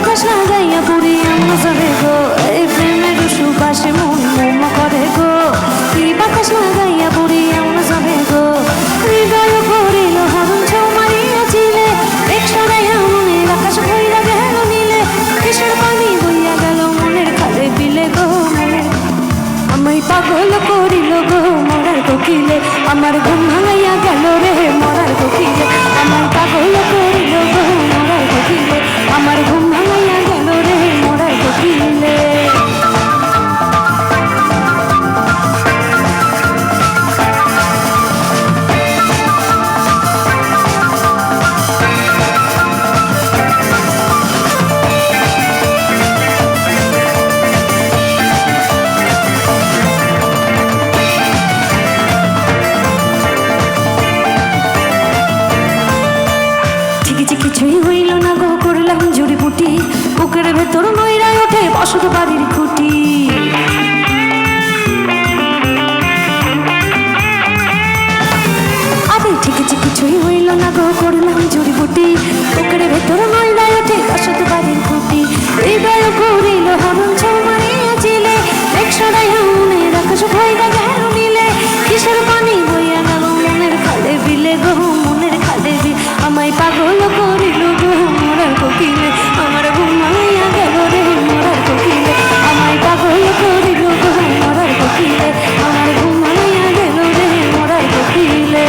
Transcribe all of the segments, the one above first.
বাতাস লাগাইয়া পুরি আমরা যাবে গো, এই প্রেমের সুবাসে মন মোমো করে গো। কি বাতাস লাগাইয়া পুরি আমরা যাবে গো, হৃদয় করিল হরণ ছৌ মারিয়াছিলে, এক সরাইয়া মনের আকাশ ভইরা গেল নীলে, কিসের পানি বইয়া গেল মনের খালে বিলে গো। মনের আমায় পাগল করিল গো মরার কোকিলে, আমার ঘুম ভাঙাইয়া গেল রে মরার কোকিলে, আমায় পাগল করিল গো মরার কোকিলে, আমার ঘুম ভাঙাইয়া গেল রে মরার কোকিলে। কিছুই হইল না গো, করলাম জুড়িপুটি, বুকের ভেতর নইরায় ওঠে বসত বাড়ির খুঁটি। আরে ঠিকই কিছুই হইল না গো, করলাম জুড়িপুটি, বুকের ভেতর নইরায় ওঠে বসত বাড়ির খুঁটি। হৃদয় করিল হরণ ছৌ মারিয়াছিলে, এক সরাইয়া মনের আকাশ ভইরা গেল নীলে, কিসের পানি বইয়া গেল মনের খালে বিলে গো। মনের খালে বিলে আমায় পাগল করিল গো মরার কোকিলে, আমার ঘুম ভাঙাইয়া গেল রে মরার কোকিলে, আমায় পাগল করিল গো মরার কোকিলে, আমার ঘুম ভাঙাইয়া গেল রে মরার কোকিলে।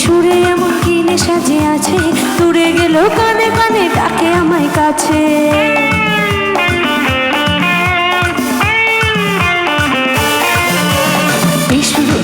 সুরে এমন কি নেশা যে আছে, দূরে গেল কানে কানে ডাকে আমায় কাছে।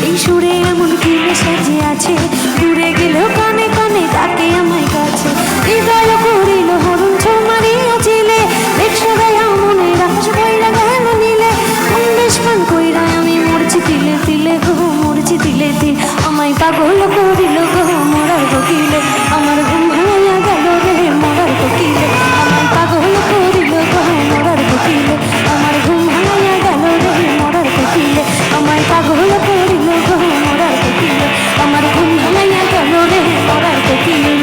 এই সুরে এমন কি নেশা যে আছে, দূরে গেল কানে কানে ডাকে আমায় কাছে। হৃদয় করিল হরণ ছৌ মারিয়াছিলে, এক সরাইয়া মনের আকাশ ভইরা গেল নীলে, সন্দেশ পান কইরা আমি মরছি তিলে তিলে গো, মরছি তিলে তিলে, আমায় পাগল করিল গো মরার কোকিলে, আমার ঘুম ভাঙাইয়া গেল রে মরার কোকিলে, আমায় পাগল করিল গো মরার কোকিলে, আমার ঘুম ভাঙাইয়া গেল রে মরার কোকিলে, আমায় পাগল করিল গো মরার কোকিলে, আমার ঘুম ভাঙাইয়া গেল রে মরার কোকিলে।